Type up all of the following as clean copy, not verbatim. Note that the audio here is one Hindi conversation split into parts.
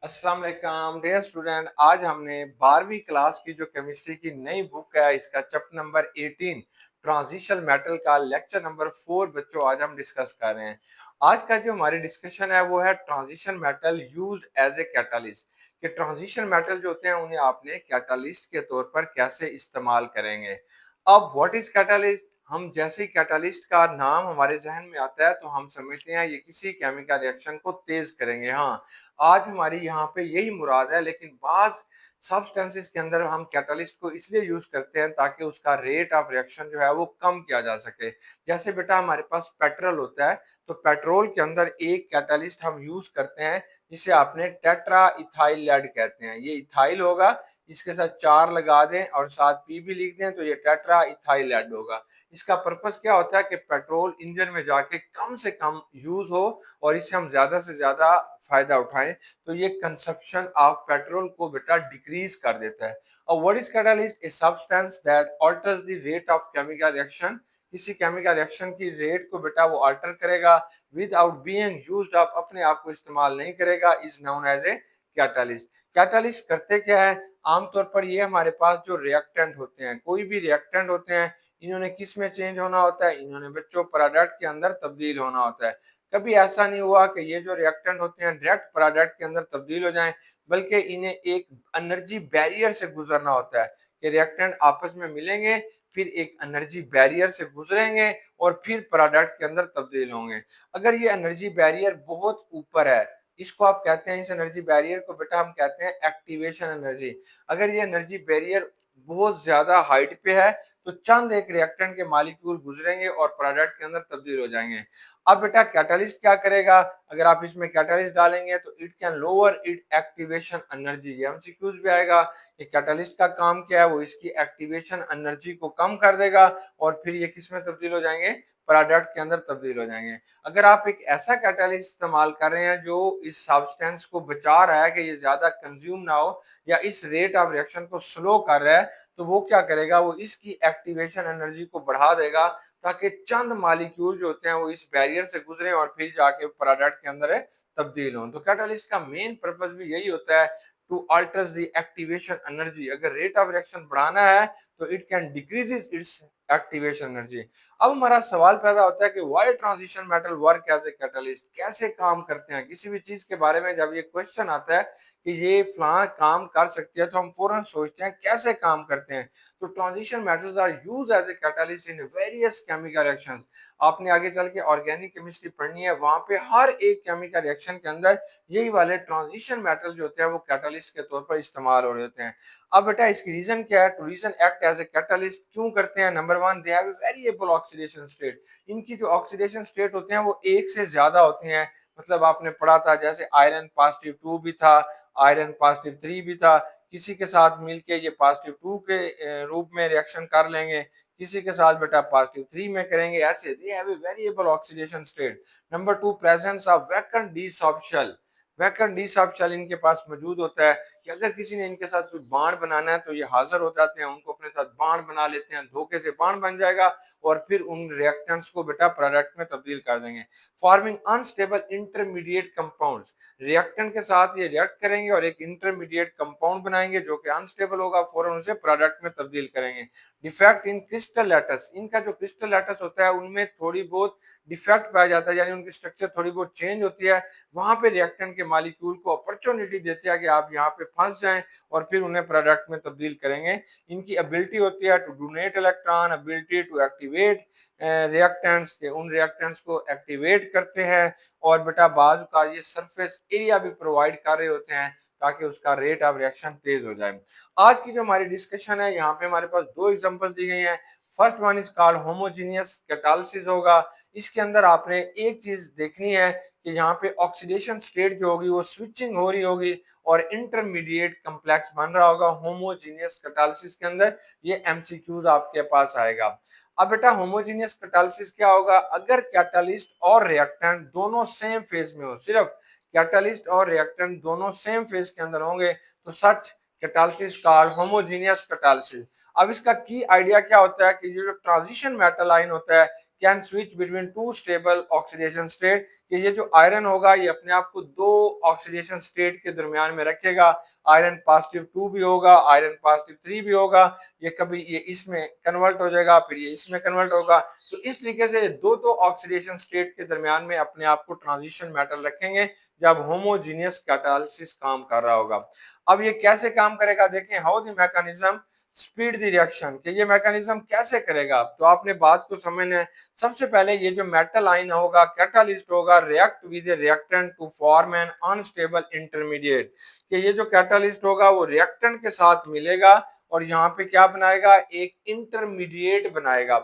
अस्सलाम वालेकुम डियर स्टूडेंट। आज हमने 12वीं क्लास की जो केमिस्ट्री की नई बुक है इसका चैप्टर नंबर 18 ट्रांजिशन मेटल का लेक्चर नंबर 4 बच्चों आज हम डिस्कस कर रहे हैं। आज का जो हमारी डिस्कशन है वो है transition metal used as a catalyst, कि ट्रांजिशन मेटल जो होते हैं उन्हें आपने कैटालिस्ट के तौर पर कैसे इस्तेमाल करेंगे। अब व्हाट इज कैटालिस्ट, हम जैसे ही कैटालिस्ट का नाम हमारे जहन में आता है तो हम समझते हैं ये किसी केमिकल रिएक्शन को तेज करेंगे। हाँ, आज हमारी यहाँ पे यही मुराद है, लेकिन बाज सब्सटेंसेस के अंदर हम कैटलिस्ट को इसलिए यूज करते हैं ताकि उसका रेट ऑफ रिएक्शन जो है वो कम किया जा सके। जैसे बेटा हमारे पास पेट्रोल होता है, तो पेट्रोल के अंदर एक कैटलिस्ट हम यूज करते हैं जिसे आपने टेट्रा इथाइल लेड कहते हैं। ये इथाइल होगा, इसके साथ 4 लगा दें और साथ पी भी लिख दें तो ये टेट्रा इथाइल लेड होगा। इसका पर्पस क्या होता है कि पेट्रोल इंजन में जाके कम से कम यूज हो और इससे हम ज्यादा से ज्यादा फायदा उठाएं, तो ये कंजप्शन ऑफ पेट्रोल को बेटा डिक्रीज कर देता है। और what is catalyst, a substance that alters the rate of chemical reaction, किसी केमिकल रिएक्शन की रेट को बेटा वो अल्टर करेगा विदाउट बीइंग यूज्ड अप, अपने आप को इस्तेमाल नहीं करेगा, is known as a catalyst. Catalyst करते क्या है, आमतौर पर ये हमारे पास जो रिएक्टेंट होते हैं, कोई भी रिएक्टेंट होते हैं, इन्होंने किस में चेंज होना होता है, इन्होंने बच्चों प्रोडक्ट के अंदर तब्दील होना होता है। कभी ऐसा नहीं हुआ कि ये जो रिएक्टेंट होते हैं डायरेक्ट प्रोडक्ट के अंदर तब्दील हो जाएं, बल्कि इन्हें एक एनर्जी बैरियर से गुजरना होता है कि रिएक्टेंट आपस में मिलेंगे, फिर एक एनर्जी बैरियर से गुजरेंगे और फिर प्रोडक्ट के अंदर तब्दील होंगे। अगर ये एनर्जी बैरियर बहुत ऊपर है, इसको आप कहते हैं, इस एनर्जी बैरियर को बेटा हम कहते हैं एक्टिवेशन एनर्जी। अगर ये एनर्जी बैरियर बहुत ज्यादा हाइट पे है तो चंद एक रिएक्टेंट के मॉलिक्यूल गुजरेंगे और प्रोडक्ट के अंदर तब्दील हो जाएंगे। अब बेटा कैटलिस्ट क्या करेगा, अगर आप इसमें कैटलिस्ट डालेंगे तो it can lower it activation energy. ये एमसीक्यूज भी आएगा कि कैटलिस्ट का काम क्या है, वो इसकी एक्टिवेशन एनर्जी को कम कर देगा और फिर ये किस में तब्दील हो जाएंगे, प्रोडक्ट के अंदर तब्दील हो जाएंगे। अगर आप एक ऐसा कैटलिस्ट इस्तेमाल कर रहे हैं जो इस सब्सटेंस को बचा रहा है कि ये ज्यादा कंज्यूम ना हो या इस रेट ऑफ रिएक्शन को स्लो कर रहा है, तो वो क्या करेगा, वो इसकी एक्टिवेशन एनर्जी को बढ़ा देगा ताकि चंद मॉलिक्यूल जो होते हैं वो इस बैरियर से गुजरे और फिर जाके प्रोडक्ट के अंदर तब्दील हों। तो कैटलिस्ट का मेन पर्पस भी यही होता है, to alters the activation energy. अगर रेट ऑफ रिएक्शन बढ़ाना है तो it can decreases its activation energy. अब हमारा सवाल पैदा होता है कि why transition metal work as a catalyst, कैसे काम करते हैं। किसी भी चीज के बारे में जब ये क्वेश्चन आता है कि ये फलां काम कर सकती है तो हम फौरन सोचते हैं कैसे काम करते हैं। तो transition metals are used as a catalyst in various chemical reactions. आपने आगे चल के ऑर्गेनिक केमिस्ट्री पढ़नी है, वहां पे हर एक केमिकल रिएक्शन के अंदर यही वाले ट्रांजिशन मेटल जो होते हैं वो कैटलिस्ट के तौर पर इस्तेमाल हो रहे होते हैं। अब बेटा इसकी रीजन क्या है, two reason act as a catalyst क्यों करते हैं। Number one, they have a variable oxidation state. इनकी जो ऑक्सीडेशन स्टेट होते हैं वो एक से ज्यादा होते हैं। मतलब आपने पढ़ा था जैसे आयरन पॉजिटिव 2 भी था, आयरन पॉजिटिव 3 भी था, किसी के साथ मिलके ये पॉजिटिव 2 के रूप में रिएक्शन कर लेंगे, किसी के साथ बेटा पॉजिटिव 3 में करेंगे, ऐसे they have a variable oxidation state. Number two, presence of vacant d sub shell. Vacant d sub shell इनके पास मौजूद होता है कि अगर किसी ने इनके साथ कोई बाण बनाना है तो ये हाजिर हो जाते हैं, उनको अपने साथ बाण बना लेते हैं, धोखे से बाण बन जाएगा और फिर उन रिएक्टेंट्स को बेटा प्रोडक्ट में तब्दील कर देंगे, forming unstable intermediate compounds. Reactant के साथ ये रिएक्ट करेंगे और एक इंटरमीडिएट कंपाउंड बनाएंगे जो कि अनस्टेबल होगा, फौरन उसे प्रोडक्ट में तब्दील करेंगे। डिफेक्ट इन क्रिस्टल लैटस, इनका जो क्रिस्टल लैटस होता है उनमें थोड़ी बहुत डिफेक्ट पाया जाता है, यानी उनकी स्ट्रक्चर थोड़ी बहुत चेंज होती है। वहां पे रिएक्टेंट के मॉलिक्यूल को अपॉर्चुनिटी देते हैं कि आप यहाँ पे फंस जाएं और फिर उन्हें प्रोडक्ट में तब्दील करेंगे। इनकी एबिलिटी होती है to donate electron, ability to activate reactants के, उन रिएक्टेंट्स को एक्टिवेट करते हैं और बेटा बाज का ये सरफेस एरिया भी प्रोवाइड कर रहे होते हैं ताकि उसका रेट ऑफ रिएक्शन तेज हो जाए। आज की जो हमारी डिस्कशन है यहाँ पे हमारे पास दो एग्जांपल्स दी गई हैं। First one is called homogeneous catalysis होगा। इसके अंदर आपने एक चीज देखनी है कि यहाँ पे ऑक्सीडेशन स्टेट जो होगी वो स्विचिंग हो रही होगी और इंटरमीडिएट कम्प्लेक्स बन रहा होगा होमोजीनियस कैटालिसिस के अंदर। ये एमसीक्यूज आपके पास आएगा। अब बेटा होमोजीनियस कैटालिसिस क्या होगा, अगर कैटालिस्ट और रिएक्टेंट दोनों सेम फेज में हो, सिर्फ कैटालिस्ट और रिएक्टेंट दोनों सेम फेज के अंदर होंगे तो सच कैटालिसिस कॉल्ड होमोजीनियस कैटालिसिस। अब इसका की आइडिया क्या होता है कि जो ट्रांजिशन मेटल आयन होता है, can switch between two stable oxidation state, कि ये जो आयरन होगा ये अपने आप को दो ऑक्सीडेशन स्टेट के दरमियान में रखेगा। आयरन पॉजिटिव 2 भी होगा, आयरन पॉजिटिव 3 भी होगा। ये कभी ये इसमें कन्वर्ट हो जाएगा, फिर ये इसमें कन्वर्ट होगा। तो इस तरीके से दो ऑक्सीडेशन स्टेट के दरमियान में अपने आप को ट्रांजिशन मेटल रखेंगे जब होमोजीनियस कैटालिसिस काम कर रहा होगा। अब ये कैसे काम करेगा, देखें how the mechanism speed the reaction, कि ये मैकेनिज्म कैसे करेगा। तो आपने बात को समझना है। सबसे पहले ये जो मेटल आयन होगा, कैटालिस्ट होगा, react with a reactant to form an unstable intermediate, कि ये जो कैटालिस्ट होगा वो रिएक्टेंट के साथ मिलेगा और यहाँ पे क्या बनाएगा, एक इंटरमीडिएट बनाएगा।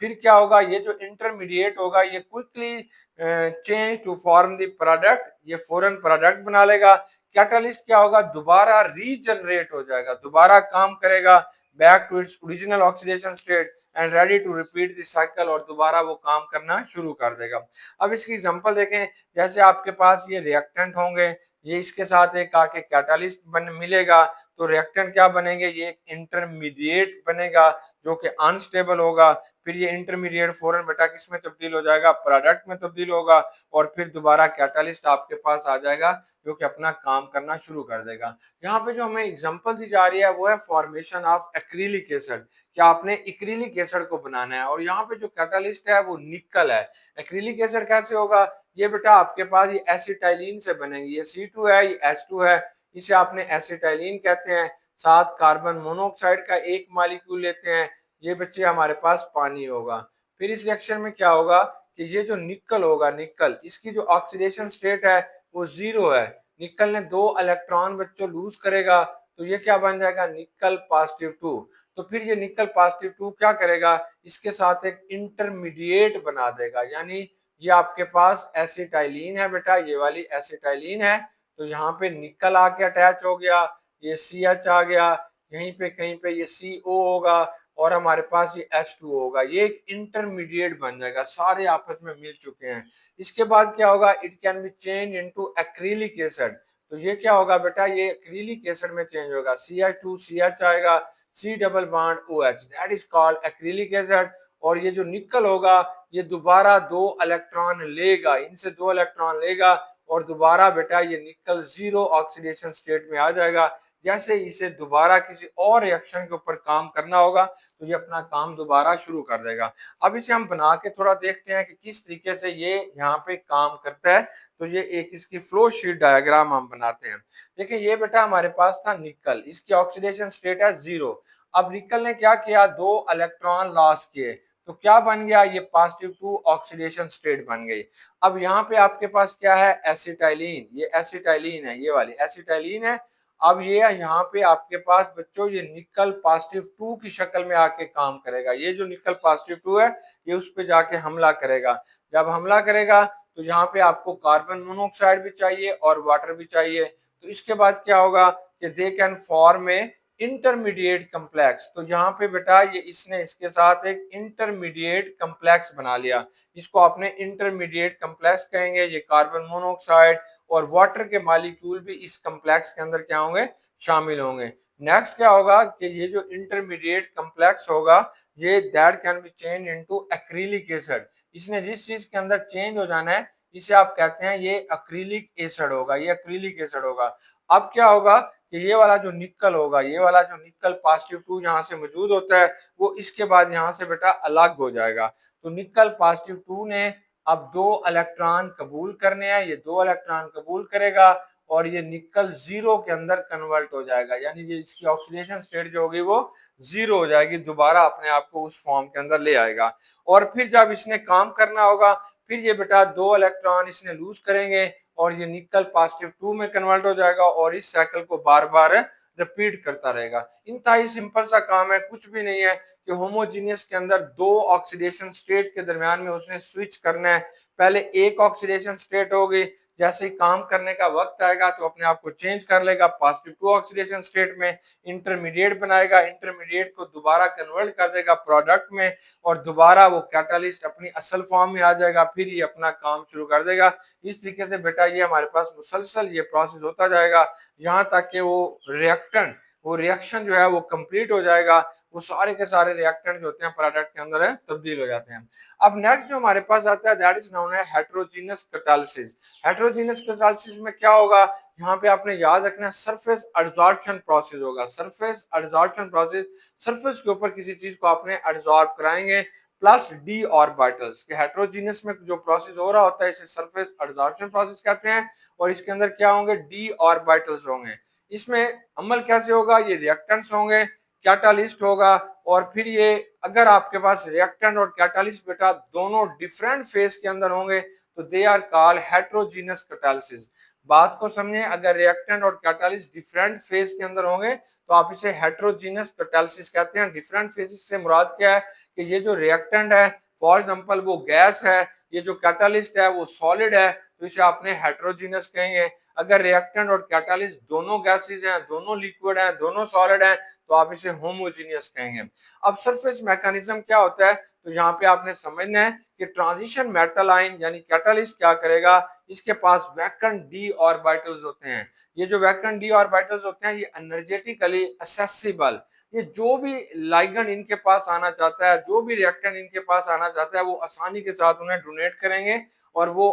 फिर क्या होगा, ये जो इंटरमीडिएट होगा ये quickly change to form the product, ये फौरन प्रोडक्ट बना लेगा। कैटालिस्ट क्या होगा, दोबारा रीजनरेट हो जाएगा, दोबारा काम करेगा back to its original oxidation state and ready to repeat the cycle, और दोबारा वो काम करना शुरू कर देगा। अब इसकी एग्जांपल देखें, जैसे आपके पास ये रिएक्टेंट होंगे, ये इसके साथ एक आके कैटालिस्ट बन मिलेगा, तो रिएक्टेंट क्या बनेंगे, ये एक इंटरमीडिएट बनेगा जो कि अनस्टेबल होगा। फिर ये इंटरमीडिएट फौरन बेटा किस में तब्दील हो जाएगा, प्रोडक्ट में तब्दील होगा, और फिर दोबारा कैटालिस्ट आपके पास आ जाएगा जो कि अपना काम करना शुरू कर देगा। यहाँ पे जो हमें एग्जांपल दी जा रही है वो है फॉर्मेशन ऑफ एक्रिलिक एसिड, कि आपने एक्रिलिक एसिड को बनाना है, और यहाँ पे जो कैटालिस्ट है वो निकल है। एक्रिलिक एसिड कैसे होगा, ये बेटा आपके पास ये एसिटाइलिन से बनेगी, ये C2 है, ये H2 है, इसे आपने एसिटाइलिन कहते हैं। साथ कार्बन मोनोऑक्साइड का एक मॉलिक्यूल लेते हैं, ये बच्चे हमारे पास पानी होगा। फिर इस रिएक्शन में क्या होगा कि ये जो निकल होगा, निकल इसकी जो ऑक्सीडेशन स्टेट है वो 0 है। निकल ने 2 इलेक्ट्रॉन बच्चों लूज करेगा, तो ये क्या बन जाएगा, निकल पॉजिटिव 2। तो फिर ये निकल पॉजिटिव 2 क्या करेगा, इसके साथ एक इंटरमीडिएट बना देगा, यानी ये आपके पास एसिटाइलिन है बेटा, ये वाली एसिटाइलिन है, तो यहाँ पे निकल आके अटैच हो गया, ये CH आ गया, यहीं पे कहीं पे ये CO होगा, और हमारे पास ये H2 होगा, ये एक इंटरमीडिएट बन जाएगा, सारे आपस में मिल चुके हैं। इसके बाद क्या होगा, it can be change into acrylic acid, तो ये क्या होगा बेटा, ये एक्रिलिक एसिड में चेंज होगा, CH2CH आएगा, C double bond OH, that is called acrylic acid. और ये जो निकल होगा ये दोबारा 2 इलेक्ट्रॉन लेगा, इनसे 2 इलेक्ट्रॉन लेगा, और दोबारा बेटा ये निकल 0 ऑक्सीडेशन स्टेट में आ जाएगा। जैसे इसे दोबारा किसी और रिएक्शन के ऊपर काम करना होगा तो ये अपना काम दोबारा शुरू कर देगा। अब इसे हम बना के थोड़ा देखते हैं कि किस तरीके से ये यहाँ पे काम करता है। तो ये एक इसकी फ्लो शीट डायग्राम हम बनाते हैं। देखिए ये बेटा हमारे पास था निकल, इसकी ऑक्सीडेशन स्टेट है 0। अब निकल ने क्या किया, 2 इलेक्ट्रॉन लॉस किए, तो क्या बन गया, ये पॉजिटिव 2 ऑक्सीडेशन स्टेट बन गई। अब यहाँ पे आपके पास क्या है, एसिटाइलिन, ये एसिटाइलिन है, ये वाली एसिटाइलिन है। अब ये यहाँ पे आपके पास बच्चों ये निकल पॉजिटिव 2 की शक्ल में आके काम करेगा। ये जो निकल पॉजिटिव 2 है ये उस पे जाके हमला करेगा। जब हमला करेगा तो यहाँ पे आपको कार्बन मोनोऑक्साइड भी चाहिए और वाटर भी चाहिए। तो इसके बाद क्या होगा कि they can form A intermediate complex. तो यहाँ पे बेटा ये इसने इसके साथ एक इंटरमीडिएट कम्प्लेक्स बना लिया, इसको आपने इंटरमीडिएट कम्प्लेक्स कहेंगे। ये कार्बन मोनोऑक्साइड और वाटर के मॉलिक्यूल भी इस कम्प्लेक्स के अंदर क्या होंगे, शामिल होंगे। नेक्स्ट क्या होगा कि ये जो इंटरमीडिएट कम्प्लेक्स होगा ये that can be change into acrylic acid. इसने जिस चीज के अंदर चेंज हो जाना है इसे आप कहते हैं ये एक्रिलिक एसिड होगा, ये एक्रिलिक एसिड होगा। अब क्या होगा कि ये वाला जो निकल होगा, ये वाला जो निकल पॉजिटिव 2 यहाँ से मौजूद होता है वो इसके बाद यहाँ से बेटा अलग हो जाएगा। तो निकल पॉजिटिव 2 ने अब 2 इलेक्ट्रॉन कबूल करने हैं, ये 2 इलेक्ट्रॉन कबूल करेगा और ये निकल 0 के अंदर कन्वर्ट हो जाएगा, यानी ये इसकी ऑक्सीडेशन स्टेट जो होगी वो 0 हो जाएगी, दोबारा अपने आप को उस फॉर्म के अंदर ले आएगा। और फिर जब इसने काम करना होगा फिर ये बेटा 2 इलेक्ट्रॉन इसने लूज करेंगे और ये निकल पॉजिटिव 2 में कन्वर्ट हो जाएगा और इस साइकिल को बार बार रिपीट करता रहेगा। इंतहाई सिंपल सा काम है, कुछ भी नहीं है कि होमोजीनियस के अंदर 2 ऑक्सीडेशन स्टेट के दरमियान में उसने स्विच करना है। पहले एक ऑक्सीडेशन स्टेट होगी, जैसे ही काम करने का वक्त आएगा तो अपने आप को चेंज कर लेगा पॉजिटिव 2 ऑक्सीडेशन स्टेट में, इंटरमीडिएट बनाएगा, इंटरमीडिएट को दोबारा कन्वर्ट कर देगा प्रोडक्ट में और दोबारा वो कैटालिस्ट अपनी असल फॉर्म में आ जाएगा, फिर ये अपना काम शुरू कर देगा। इस तरीके से बेटा ये हमारे पास मुसलसल ये प्रोसेस होता जाएगा यहाँ तक कि वो रिएक्टेंट वो रिएक्शन जो है वो कंप्लीट हो जाएगा, वो सारे के सारे रिएक्टेंट जो होते हैं प्रोडक्ट के अंदर है तब्दील हो जाते हैं। अब नेक्स्ट जो हमारे पास आता है दैट इज नोन है हेटेरोजीनियस कैटालिसिस। हेटेरोजीनियस कैटालिसिस में क्या होगा, यहाँ पे आपने याद रखना है सरफेस एडसॉर्प्शन प्रोसेस होगा। सरफेस एडसॉर्प्शन प्रोसेस, सरफेस के ऊपर किसी चीज को आपने एडसॉर्ब कराएंगे, प्लस डी ऑर्बिटल्स के हेटेरोजीनियस में जो प्रोसेस हो रहा होता है इसे सरफेस एडसॉर्प्शन प्रोसेस कहते हैं। और इसके अंदर क्या होंगे, डी ऑर्बिटल्स होंगे। इसमें अमल कैसे होगा, ये रिएक्टेंट्स होंगे, कैटालिस्ट होगा, और फिर ये अगर आपके पास रिएक्टेंट और कैटालिस्ट बेटा दोनों डिफरेंट फेज के अंदर होंगे तो they are called heterogeneous catalysis. बात को समझें, अगर रिएक्टेंट और कैटालिस्ट डिफरेंट फेज के अंदर होंगे तो आप इसे हेटेरोजीनियस कैटालिसिस कहते हैं। डिफरेंट फेजेस से मुराद क्या है कि ये जो रिएक्टेंट है फॉर एग्जांपल वो गैस है, ये जो कैटालिस्ट है वो सॉलिड है, तो इसे आपने हेटेरोजीनियस कहेंगे। अगर रिएक्टेंट और कैटालिस्ट दोनों गैसेज हैं, दोनों लिक्विड हैं, दोनों सॉलिड हैं, तो आप इसे होमोजीनियस कहेंगे। अब सरफेस मैकेनिज्म क्या होता है, तो यहाँ पे आपने समझना है कि ट्रांजिशन मेटल आयन यानी कैटालिस्ट क्या करेगा, इसके पास वैकेंट डी ऑर्बिटल्स होते हैं। ये जो वैकेंट डी ऑर्बिटल्स होते हैं ये एनर्जेटिकली एक्सेसिबल, ये जो भी लाइगेंड इनके पास आना चाहता है, जो भी रिएक्टेंट इनके पास आना चाहता है वो आसानी के साथ उन्हें डोनेट करेंगे और वो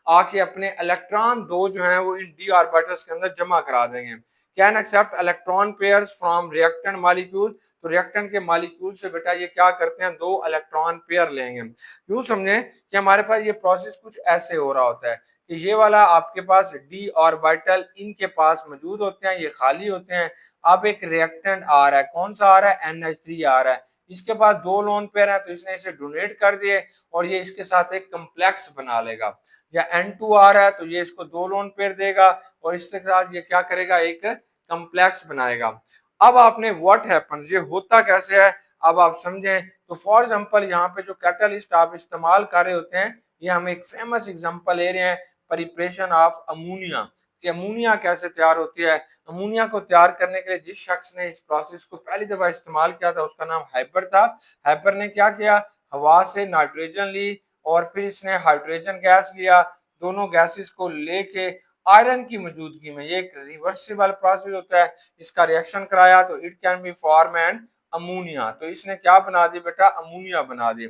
आके अपने इलेक्ट्रॉन दो जो है वो इन डी ऑर्बिटल्स के अंदर जमा करा देंगे। Can accept electron pairs from reactant molecule, तो रिएक्टेंट के मॉलिक्यूल से बेटा ये क्या करते हैं, दो इलेक्ट्रॉन पेयर लेंगे। यूं समझे कि हमारे पास ये प्रोसेस कुछ ऐसे हो रहा होता है कि ये वाला आपके पास डी ऑर्बिटल इनके पास मौजूद होते हैं, ये खाली होते हैं। अब एक रिएक्टेंट आ रहा है, कौन सा आ रहा है, NH3 आ रहा है, इसके पास दो लोन पेयर है तो इसने इसे डोनेट कर दिए और ये इसके साथ एक कम्प्लेक्स बना लेगा। या N2 आ रहा है तो ये इसको दो लोन पेयर देगा और इसके साथ ये क्या करेगा, एक कम्प्लेक्स बनाएगा। अब आपने व्हाट हैपन, ये होता कैसे है, अब आप समझें तो फॉर एग्जांपल यहाँ पे जो कैटलिस्ट आप इस्तेमाल कर रहे होते हैं, ये हम एक फेमस एग्जांपल ले रहे हैं प्रिपरेशन ऑफ अमोनिया, कि अमोनिया कैसे तैयार होती है। अमोनिया को तैयार करने के लिए जिस शख्स ने इस प्रोसेस को पहली दफा इस्तेमाल किया था उसका नाम हाइपर था। हाइपर ने क्या किया, हवा से नाइट्रोजन ली और फिर इसने हाइड्रोजन गैस लिया, दोनों गैसेस को लेके आयरन की मौजूदगी में, ये एक रिवर्सिबल प्रोसेस होता है, इसका रिएक्शन कराया तो it can B form and ammonia, तो इसने क्या बना दी बेटा, अमोनिया बना दी।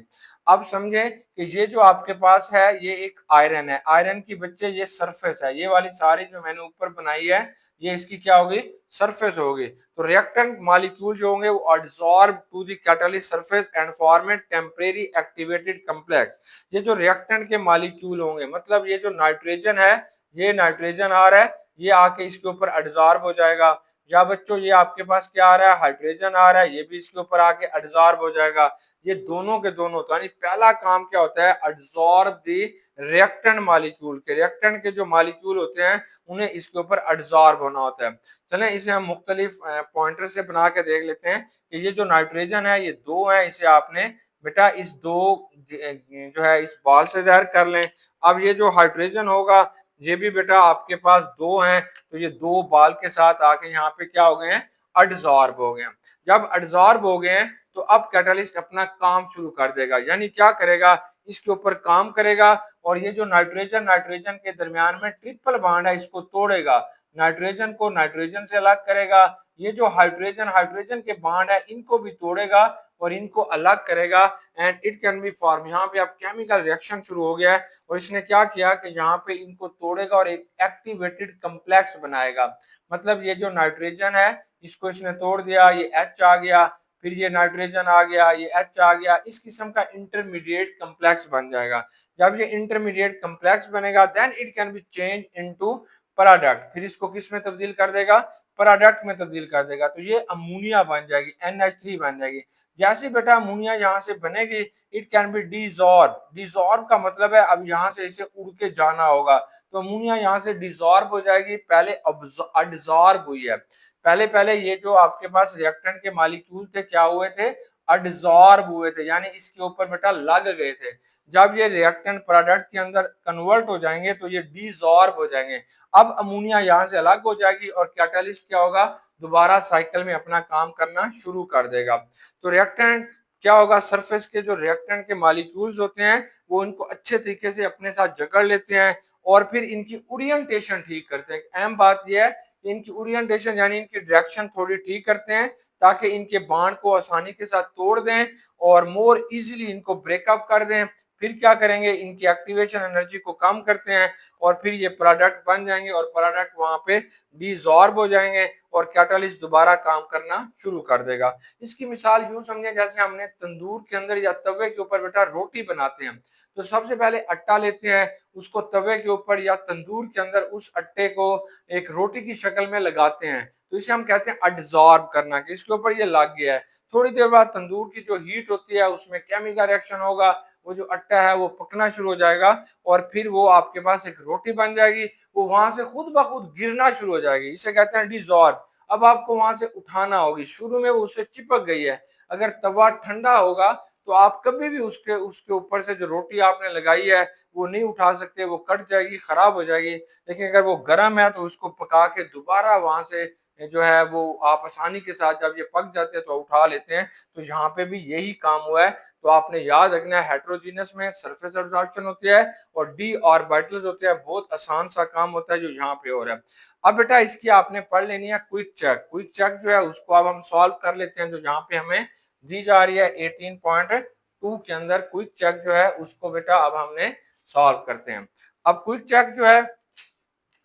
अब समझे कि ये जो आपके पास है ये एक आयरन है, आयरन की बच्चे ये सरफेस है, ये वाली सारी जो मैंने ऊपर बनाई है ये इसकी क्या होगी, सरफेस होगी। तो रिएक्टेंट मॉलिक्यूल जो होंगे वो adsorb to the catalyst surface and form a temporary activated complex. ये जो रिएक्टेंट के मॉलिक्यूल होंगे, मतलब ये जो नाइट्रोजन है, ये नाइट्रोजन आ रहा है, ये आके इसके ऊपर एडसॉर्ब हो जाएगा। या बच्चों ये आपके पास क्या आ रहा है, हाइड्रोजन आ रहा है, ये भी इसके ऊपर आके एडसॉर्ब हो जाएगा। ये दोनों के दोनों, तो यानी पहला काम क्या होता है, एडसॉर्ब द रिएक्टेंट मॉलिक्यूल के, रिएक्टेंट के जो मॉलिक्यूल होते हैं उन्हें इसके ऊपर एडसॉर्ब होना होता है। चलें इसे हम मुख्तलिफ पॉइंटर से बना के देख लेते हैं कि ये जो नाइट्रोजन है ये दो है, इसे आपने बेटा इस दो जो है इस बॉल से ज़ाहिर कर लें। अब ये जो हाइड्रोजन होगा ये भी बेटा आपके पास दो हैं, तो ये दो बाल के साथ आके यहाँ पे क्या हो गए हैं, एडसॉर्ब हो गए हैं। जब एडसॉर्ब हो गए हैं तो अब कैटलिस्ट अपना काम शुरू कर देगा, यानी क्या करेगा, इसके ऊपर काम करेगा और ये जो नाइट्रोजन नाइट्रोजन के दरमियान में ट्रिपल बॉन्ड है इसको तोड़ेगा, नाइट्रोजन को नाइट्रोजन से अलग करेगा, ये जो हाइड्रोजन हाइड्रोजन के बॉन्ड है इनको भी तोड़ेगा और इनको अलग करेगा and it can B form. यहाँ पे अब केमिकल रिएक्शन शुरू हो गया है और इसने क्या किया कि यहाँ पे इनको तोड़ेगा और एक एक्टिवेटेड कम्प्लेक्स बनाएगा। मतलब ये जो नाइट्रोजन है इसको इसने तोड़ दिया, ये H आ गया, फिर ये नाइट्रोजन आ गया, ये H आ गया, इस किस्म का इंटरमीडिएट कम्प्लेक्स बन जाएगा। जब ये इंटरमीडिएट कम्प्लेक्स बनेगा then it can be change into product, फिर इसको किस में तब्दील कर देगा, प्रोडक्ट में तब्दील कर देगा, तो ये अमोनिया बन जाएगी, NH3 बन जाएगी। जैसे बेटा अमोनिया यहाँ से बनेगी it can B dissolve, dissolve का मतलब है अब यहाँ से इसे उड़ के जाना होगा, तो अमोनिया यहाँ से डिसॉल्व हो जाएगी, पहले अब्सॉर्ब हुई है। पहले पहले ये जो आपके पास रिएक्टेंट के मॉलिक्यूल थे क्या हुए थे, एडसॉर्ब हुए थे, यानी इसके ऊपर बेटा लग गए थे। जब ये रिएक्टेंट प्रोडक्ट के अंदर कन्वर्ट हो जाएंगे तो ये डिसॉर्ब हो जाएंगे। अब अमोनिया यहाँ से अलग हो जाएगी और कैटलिस्ट क्या होगा, दोबारा साइकिल में अपना काम करना शुरू कर देगा। तो रिएक्टेंट क्या होगा, सरफेस के जो रिएक्टेंट के मॉलिक्यूल्स होते हैं वो इनको अच्छे तरीके से अपने साथ जकड़ लेते हैं और फिर इनकी ओरिएंटेशन ठीक करते हैं। अहम बात यह है इनकी ओरिएंटेशन यानी इनकी डायरेक्शन थोड़ी ठीक करते हैं ताकि इनके बॉन्ड को आसानी के साथ तोड़ दें और मोर इजीली इनको ब्रेकअप कर दें। फिर क्या करेंगे, इनकी एक्टिवेशन एनर्जी को कम करते हैं और फिर ये प्रोडक्ट बन जाएंगे और प्रोडक्ट वहां पे डिसॉर्ब हो जाएंगे और कैटलिस्ट दोबारा काम करना शुरू कर देगा। इसकी मिसाल यूं समझे जैसे हमने तंदूर के अंदर या तवे के ऊपर बेटा रोटी बनाते हैं, तो सबसे पहले आटा लेते हैं, उसको तवे के ऊपर या तंदूर के अंदर उस आटे को एक रोटी की शक्ल में लगाते हैं, तो इसे हम कहते हैं एडसॉर्ब करना, कि इसके ऊपर ये लग गया है। थोड़ी देर बाद तंदूर की जो हीट होती है उसमें केमिकल रिएक्शन होगा, वो जो आटा है वो पकना शुरू हो जाएगा और फिर वो आपके पास एक रोटी बन जाएगी, वो वहां से खुद ब खुद गिरना शुरू हो जाएगी, इसे कहते हैं डिसॉर्ब। अब आपको वहां से उठाना होगी, शुरू में वो उससे चिपक गई है, अगर तवा ठंडा होगा तो आप कभी भी उसके उसके ऊपर से जो रोटी आपने लगाई है वो नहीं उठा सकते, वो कट जाएगी, खराब हो जाएगी। लेकिन अगर वो गर्म है तो उसको पका के दोबारा वहां से जो है वो आप आसानी के साथ जब ये पक जाते हैं तो उठा लेते हैं। तो यहाँ पे भी यही काम हुआ है। तो आपने याद रखना है, हेट्रोजीनियस में सरफेस एब्जॉर्प्शन होती है और डी ऑर्बिटल्स होते हैं, बहुत आसान सा काम होता है जो यहाँ पे हो रहा है। अब बेटा इसकी आपने पढ़ लेनी है क्विक चेक। क्विक चेक जो है उसको अब हम सॉल्व कर लेते हैं, जो यहाँ पे हमें दी जा रही है 18.2 के अंदर क्विक चेक जो है उसको बेटा अब हमने सॉल्व करते हैं। अब क्विक चेक जो है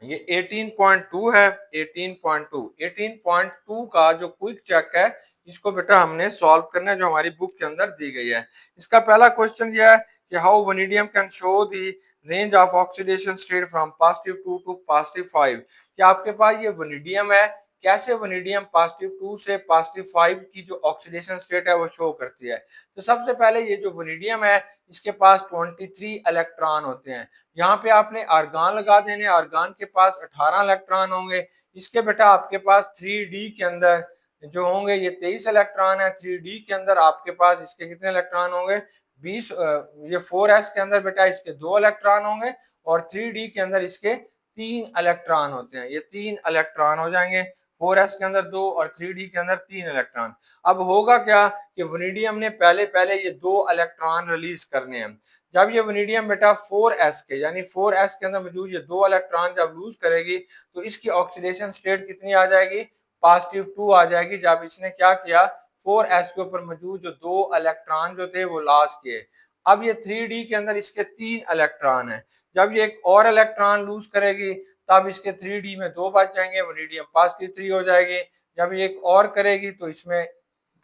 ये 18.2 है, 18.2 का जो क्विक चेक है इसको बेटा हमने सॉल्व करना है, जो हमारी बुक के अंदर दी गई है। इसका पहला क्वेश्चन ये है कि how vanadium can show the range of oxidation state from +2 to +5। कि आपके पास ये वनेडियम है, कैसे वनेडियम +2 से +5 की जो ऑक्सीडेशन स्टेट है वो शो करती है। तो सबसे पहले ये जो वनेडियम है इसके पास 23 इलेक्ट्रॉन होते हैं। यहाँ पे आपने आर्गान लगा देने, आर्गान के पास 18 इलेक्ट्रॉन होंगे। इसके बेटा आपके पास 3D के अंदर जो होंगे ये 23 इलेक्ट्रॉन है। 3D के अंदर आपके पास इसके कितने इलेक्ट्रॉन होंगे, 20। ये 4s के अंदर बेटा इसके 2 इलेक्ट्रॉन होंगे और 3D के अंदर इसके 3 इलेक्ट्रॉन होते हैं, ये 3 इलेक्ट्रॉन हो जाएंगे। 4s के अंदर 2 और 3D के अंदर 3 इलेक्ट्रॉन। अब होगा क्या कि वनेडियम ने पहले पहले ये 2 इलेक्ट्रॉन रिलीज करने हैं। जब ये वनेडियम बेटा 4s के यानी 4s के अंदर मौजूद ये 2 इलेक्ट्रॉन जब लूज करेगी तो इसकी ऑक्सीडेशन स्टेट कितनी आ जाएगी, +2 आ जाएगी। जब इसने क्या किया, 4s के ऊपर मौजूद जो 2 इलेक्ट्रॉन जो थे वो लॉस किए। अब ये 3D के अंदर इसके 3 इलेक्ट्रॉन है, जब ये एक और इलेक्ट्रॉन लूज करेगी तब इसके 3D में 2 बच जाएंगे, वनेडियम +3 हो जाएगी। जब ये एक और करेगी तो इसमें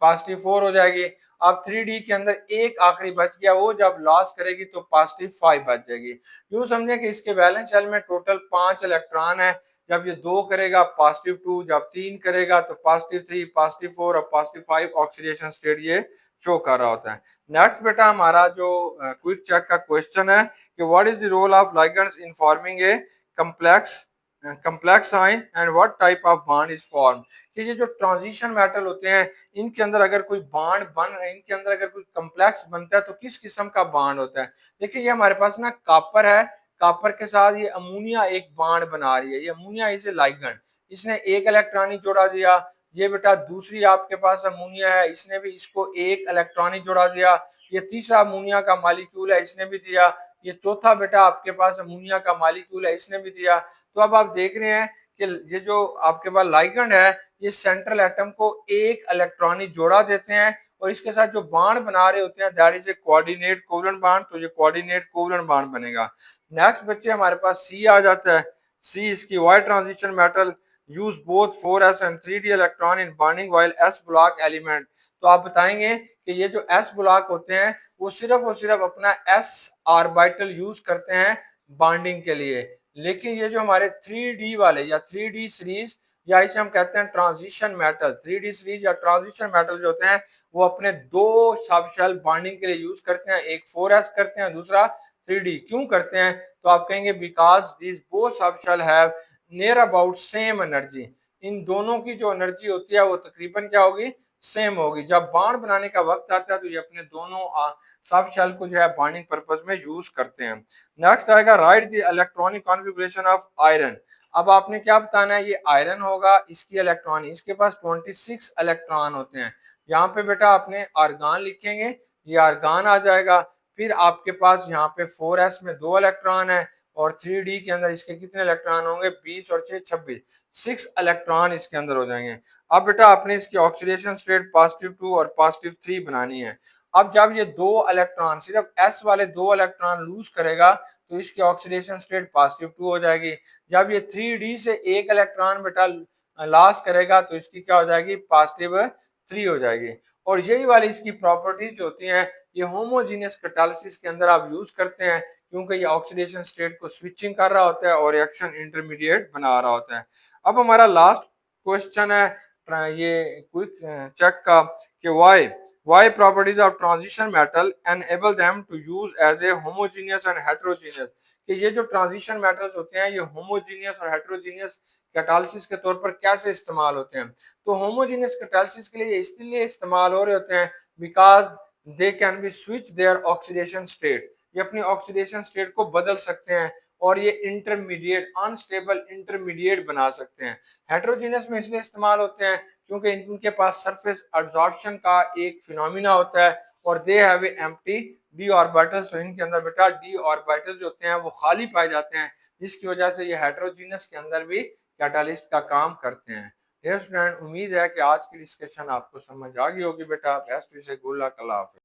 +4 हो जाएगी। अब 3D के अंदर एक आखिरी बच गया, वो जब लॉस करेगी तो +5 बच जाएगी। यूं समझे कि इसके वैलेंस शेल में टोटल 5 इलेक्ट्रॉन है। जब ये 2 करेगा +2, जब 3 करेगा तो +3, +4 और +5 ऑक्सीडेशन स्टेट ये शो कर रहा होता है। नेक्स्ट बेटा हमारा जो क्विक चेक का क्वेश्चन है कि what is the role of ligands in forming a complex ion and what type of bond is form. कि ये जो ट्रांजिशन मेटल होते हैं इनके अंदर अगर कोई बॉन्ड बन रहा है, इनके अंदर अगर कोई कम्प्लेक्स बनता है तो किस किस्म का बॉन्ड होता है। देखिए ये हमारे पास ना कॉपर है, कॉपर के साथ ये अमोनिया एक बॉन्ड बना रही है, ये अमोनिया इज ए लिगेंड, इसने एक इलेक्ट्रॉन ही जोड़ा दिया। ये बेटा दूसरी आपके पास अमोनिया है, इसने भी इसको एक इलेक्ट्रॉन ही जोड़ा दिया। ये तीसरा अमोनिया का मॉलिक्यूल है, इसने भी दिया। ये चौथा बेटा आपके पास अमोनिया का मॉलिक्यूल है, इसने भी दिया। तो अब आप देख रहे हैं कि ये जो आपके पास लिगेंड है ये सेंट्रल एटम को एक इलेक्ट्रॉनिक जोड़ा देते हैं और इसके साथ जो बॉन्ड बना रहे होते हैं that is a coordinate covalent bond. तो ये कोऑर्डिनेट कोवलेंट बॉन्ड बनेगा। नेक्स्ट बच्चे हमारे पास सी आ जाता है। सी इसकी why transition metal use both 4s and 3d electron in bonding while s block element. तो आप बताएंगे कि ये जो s ब्लॉक होते हैं वो सिर्फ और सिर्फ अपना s ऑर्बिटल यूज करते हैं बॉन्डिंग के लिए, लेकिन ये जो हमारे 3D वाले या 3D सीरीज या इसे हम कहते हैं ट्रांजिशन मेटल, 3D सीरीज या ट्रांजिशन मेटल जो होते हैं वो अपने 2 सब शेल बॉन्डिंग के लिए यूज करते हैं, एक 4s करते हैं दूसरा 3D। क्यों करते हैं, तो आप कहेंगे because this both subshell have near about same energy. इन दोनों की जो एनर्जी होती है वो तकरीबन क्या होगी, सेम होगी। जब बॉन्ड बनाने का वक्त आता है तो ये अपने दोनों सब शेल को जो है बॉन्डिंग पर्पस में यूज करते हैं। नेक्स्ट आएगा right the electronic configuration of iron. अब आपने क्या बताना है, ये आयरन होगा, इसकी इलेक्ट्रॉन, इसके पास 26 इलेक्ट्रॉन होते हैं। यहाँ पे बेटा आपने आर्गान लिखेंगे, ये आर्गान आ जाएगा। फिर आपके पास यहाँ पे 4s में 2 इलेक्ट्रॉन है और 3D के अंदर इसके कितने इलेक्ट्रॉन होंगे? 20 और 6 26, 6 इलेक्ट्रॉन इसके अंदर हो जाएंगे। अब बेटा आपने इसकी ऑक्सीडेशन स्टेट +2 और +3 बनानी है। अब जब ये दो इलेक्ट्रॉन सिर्फ s वाले दो इलेक्ट्रॉन लूज करेगा तो इसकी ऑक्सीडेशन स्टेट +2 हो जाएगी। जब ये 3D से एक इलेक्ट्रॉन बेटा लॉस करेगा तो इसकी क्या हो जाएगी? +3 हो जाएगी। और यही वाली इसकी प्रॉपर्टीज होती हैं ये होमोजीनियस कैटालिसिस के अंदर आप यूज करते हैं, क्योंकि ये ऑक्सीडेशन स्टेट को स्विचिंग कर रहा होता है और रिएक्शन इंटरमीडिएट बना रहा होता है। अब हमारा लास्ट क्वेश्चन है ये क्विक चेक का कि why properties of transition metal enable them to use as a homogeneous and heterogeneous, कि ये जो ट्रांजिशन मेटल्स होते हैं ये होमोजीनियस और हेटेरोजीनियस कैटालिसिस के तौर पर कैसे इस्तेमाल होते हैं? तो होमोजीनियस कैटालिसिस के लिए इसलिए इस्तेमाल हो रहे होते हैं because they can be switch there oxidation state, ये अपनी ऑक्सीडेशन स्टेट को बदल सकते हैं और ये इंटरमीडिएट अनस्टेबल इंटरमीडिएट बना सकते हैं। हेटेरोजीनियस में इसलिए इस्तेमाल होते हैं क्योंकि इनके पास सरफेस एब्जॉर्प्शन का एक फिनोमिना होता है और they have empty D orbitals, तो इनके अंदर बेटा डी ऑर्बिटल्स जो होते हैं वो खाली पाए जाते हैं, जिसकी वजह से ये हेटेरोजीनियस के अंदर भी कैटालिस्ट का काम करते हैं। डियर स्टूडेंट, उम्मीद है कि आज की डिस्कशन आपको समझ आ गई होगी बेटा। बेस्ट विशेस, गुड लक, अल्लाह हाफिज़।